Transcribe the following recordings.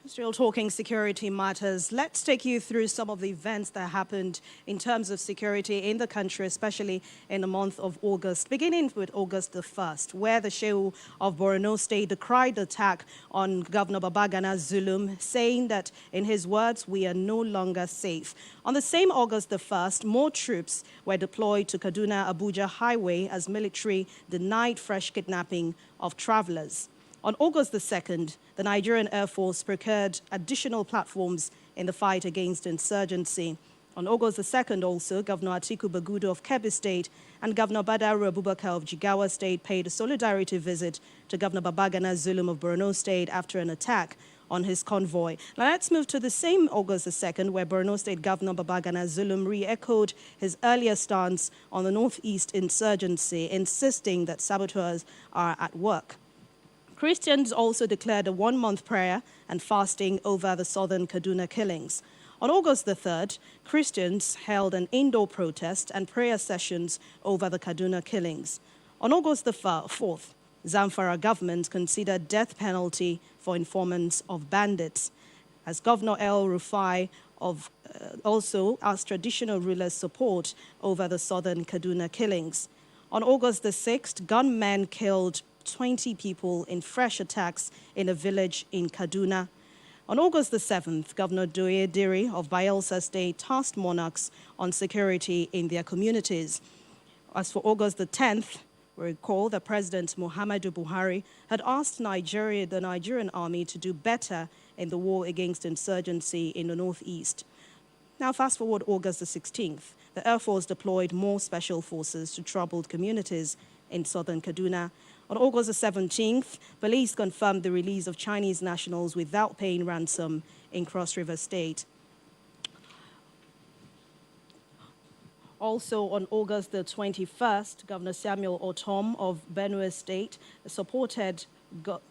Still talking security matters. Let's take you through some of the events that happened in terms of security in the country, especially in the month of August. Beginning with August the 1st, where the Shehu of Borno State decried the attack on Governor Babagana Zulum, saying that, in his words, we are no longer safe. On the same August the 1st, more troops were deployed to Kaduna-Abuja Highway as military denied fresh kidnapping of travelers. On August the 2nd, the Nigerian Air Force procured additional platforms in the fight against insurgency. On August the 2nd also, Governor Atiku Bagudu of Kebbi State and Governor Badaru Abubakar of Jigawa State paid a solidarity visit to Governor Babagana Zulum of Borno State after an attack on his convoy. Now let's move to the same August the 2nd, where Borno State Governor Babagana Zulum re-echoed his earlier stance on the Northeast insurgency, insisting that saboteurs are at work. Christians also declared a one-month prayer and fasting over the southern Kaduna killings. On August the 3rd, Christians held an indoor protest and prayer sessions over the Kaduna killings. On August the 4th, Zamfara government considered death penalty for informants of bandits, as Governor El Rufai also asked traditional rulers' support over the southern Kaduna killings. On August the 6th, gunmen killed 20 people in fresh attacks in a village in Kaduna. On August the 7th, Governor Doye Diri of Bayelsa State tasked monarchs on security in their communities. As for August the 10th, we recall that President Muhammadu Buhari had asked the Nigerian army to do better in the war against insurgency in the northeast. Now, fast forward August the 16th, the Air Force deployed more special forces to troubled communities in southern Kaduna. On August the 17th, police confirmed the release of Chinese nationals without paying ransom in Cross River State. Also on August the 21st, Governor Samuel Otom of Benue State supported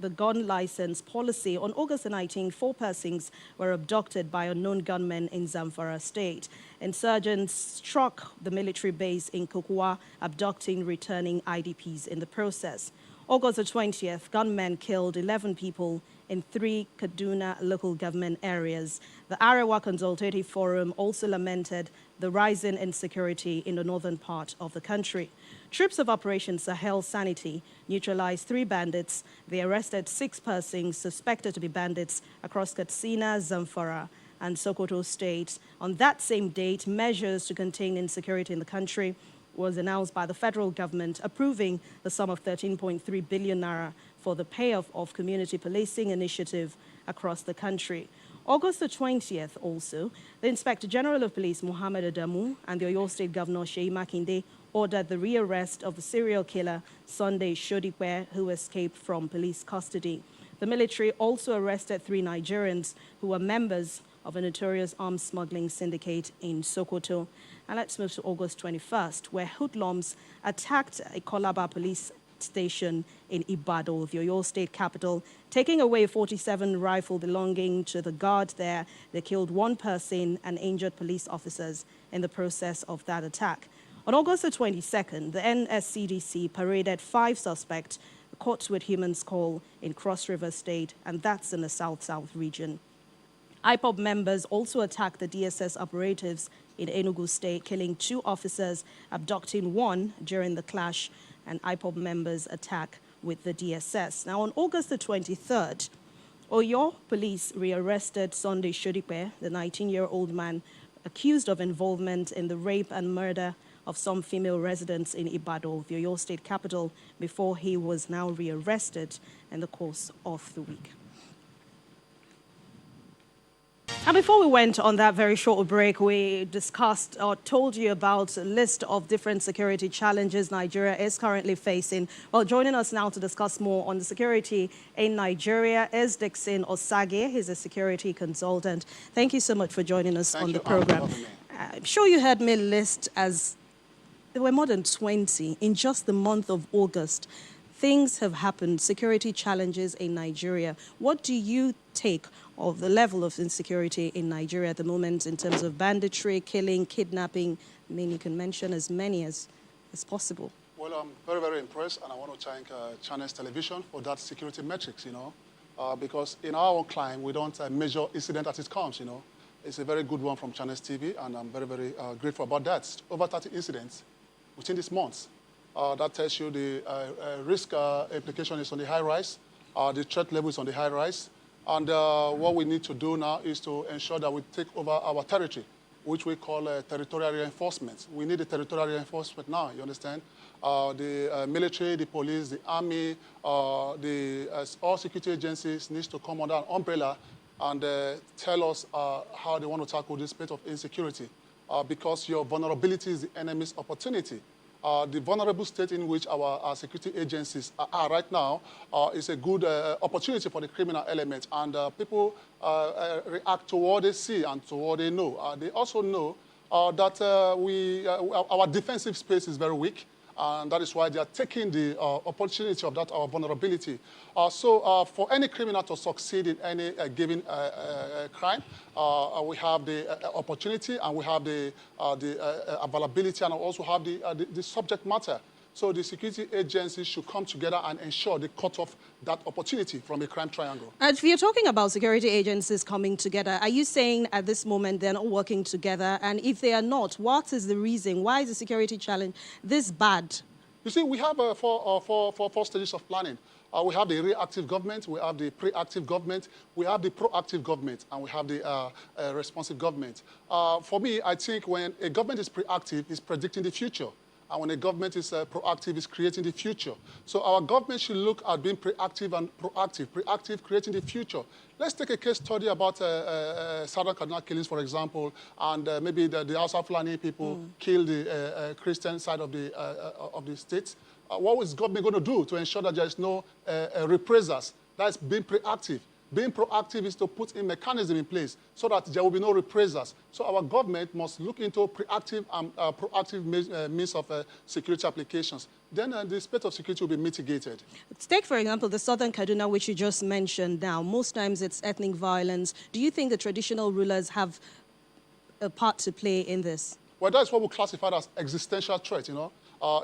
the gun license policy. On August the 19th, 4 persons were abducted by unknown gunmen in Zamfara State. Insurgents struck the military base in Kukua, abducting returning IDPs in the process. August the 20th, gunmen killed 11 people in 3 Kaduna local government areas. The Arewa Consultative Forum also lamented the rising insecurity in the northern part of the country. Troops of Operation Sahel Sanity neutralized 3 bandits. They arrested 6 persons suspected to be bandits across Katsina, Zamfara, and Sokoto states. On that same date, measures to contain insecurity in the country was announced by the federal government, approving the sum of 13.3 billion naira for the payoff of community policing initiative across the country. August the 20th also, the Inspector General of Police, Mohammed Adamu, and the Oyo State Governor, Seyi Makinde, ordered the rearrest of the serial killer, Sunday Shodipe, who escaped from police custody. The military also arrested 3 Nigerians who were members of a notorious arms smuggling syndicate in Sokoto. And let's move to August 21st, where hoodlums attacked a Kolaba police station in Ibadan, the Oyo State capital, taking away 47 rifles belonging to the guard there. They killed 1 person and injured police officers in the process of that attack. On August the 22nd, the NSCDC paraded 5 suspects caught with human skull in Cross River State, and that's in the South-South region. IPOB members also attacked the DSS operatives in Enugu State, killing 2 officers, abducting 1 during the clash, and IPOB members attack with the DSS. Now, on August the 23rd, Oyo police rearrested Sunday Shodipe, the 19-year-old man accused of involvement in the rape and murder of some female residents in Ibadan, the Oyo State capital, before he was now rearrested in the course of the week. And before we went on that very short break, we discussed or told you about a list of different security challenges Nigeria is currently facing. Well, joining us now to discuss more on the security in Nigeria is Dixon Osage. He's a security consultant. Thank you so much for joining us on the program. I'm sure you heard me list as there were more than 20 in just the month of August. Things have happened, security challenges in Nigeria. What do you take of the level of insecurity in Nigeria at the moment in terms of banditry, killing, kidnapping? I mean, you can mention as many as possible. Well, I'm very, very impressed, and I want to thank Channels Television for that security metrics, you know. because in our own climb, we don't measure incident as it comes, you know. It's a very good one from Channels TV, and I'm very, very grateful about that. Over 30 incidents within this month. That tells you the risk implication is on the high rise, the threat level is on the high rise, and what we need to do now is to ensure that we take over our territory, which we call territorial reinforcement. We need a territorial reinforcement now, you understand? The military, the police, the army, all security agencies needs to come under an umbrella and tell us how they want to tackle this state of insecurity. Because your vulnerability is the enemy's opportunity. The vulnerable state in which our security agencies are right now is a good opportunity for the criminal element. And people react to what they see and to what they know. They also know that our defensive space is very weak. And that is why they are taking the opportunity of that our vulnerability. So for any criminal to succeed in any given crime, we have the opportunity, and we have the availability, and also have the subject matter. So the security agencies should come together and ensure they cut off that opportunity from a crime triangle. If you're talking about security agencies coming together, are you saying at this moment they're not working together? And if they are not, what is the reason? Why is the security challenge this bad? You see, we have four stages of planning. We have the reactive government, we have the proactive government, we have the proactive government, and we have the responsive government. For me, I think when a government is proactive, it's predicting the future. And when a government is proactive, it's creating the future. So our government should look at being proactive and proactive. Proactive, creating the future. Let's take a case study about Southern Kaduna killings, for example, and maybe the Hausa Fulani people kill the Christian side of the state. What is government going to do to ensure that there is no reprisals? That's being proactive. Being proactive is to put a mechanism in place so that there will be no reprisals. So our government must look into proactive means of security applications. Then the state of security will be mitigated. Take, for example, the Southern Kaduna, which you just mentioned now. Most times it's ethnic violence. Do you think the traditional rulers have a part to play in this? Well, that's what we classify as existential threat, you know.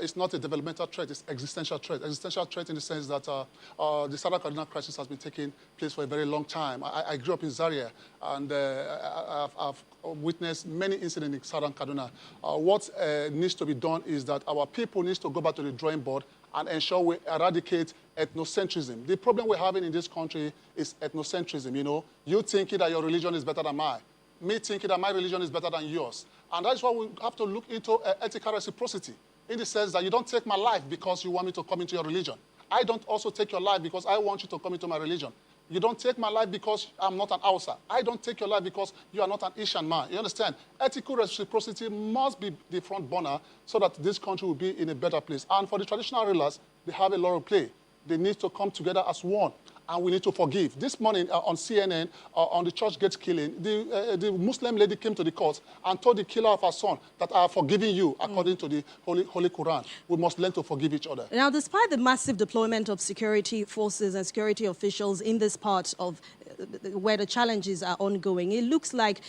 It's not a developmental threat, it's existential threat. Existential threat in the sense that the Southern Kaduna crisis has been taking place for a very long time. I grew up in Zaria, and I've witnessed many incidents in Southern Kaduna. What needs to be done is that our people need to go back to the drawing board and ensure we eradicate ethnocentrism. The problem we're having in this country is ethnocentrism, you know. You thinking that your religion is better than mine. Me thinking that my religion is better than yours. And that's why we have to look into ethical reciprocity, in the sense that you don't take my life because you want me to come into your religion. I don't also take your life because I want you to come into my religion. You don't take my life because I'm not an Hausa. I don't take your life because you are not an Ishan man. You understand? Ethical reciprocity must be the front burner so that this country will be in a better place. And for the traditional rulers, they have a lot of play. They need to come together as one, and we need to forgive. This morning on CNN, on the church gate killing, the Muslim lady came to the court and told the killer of her son that I have forgiven you, according to the Holy Quran. We must learn to forgive each other. Now, despite the massive deployment of security forces and security officials in this part of where the challenges are ongoing, it looks like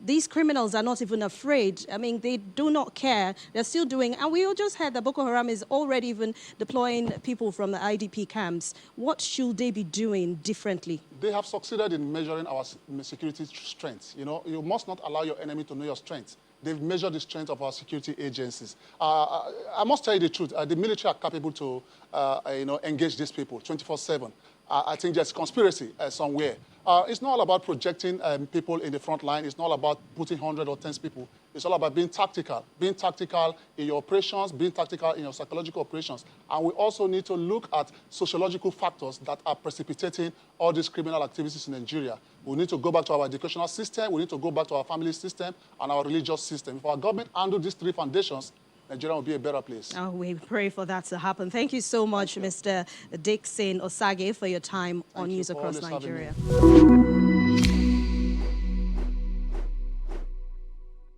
these criminals are not even afraid. I mean, they do not care. They're still doing, and we all just heard that Boko Haram is already even deploying people from the IDP camps. What should they be doing differently? They have succeeded in measuring our security strength. You know, you must not allow your enemy to know your strength. They've measured the strength of our security agencies. I must tell you the truth. The military are capable to, engage these people 24/7. I think there's conspiracy somewhere. It's not all about projecting people in the front line. It's not about putting 100 or 10 people. It's all about being tactical in your operations, being tactical in your psychological operations. And we also need to look at sociological factors that are precipitating all these criminal activities in Nigeria. We need to go back to our educational system. We need to go back to our family system and our religious system. If our government handle these three foundations, Nigeria will be a better place. Oh, we pray for that to happen. Thank you so much, Mr. Dickson Osagie, for your time on News Across Nigeria.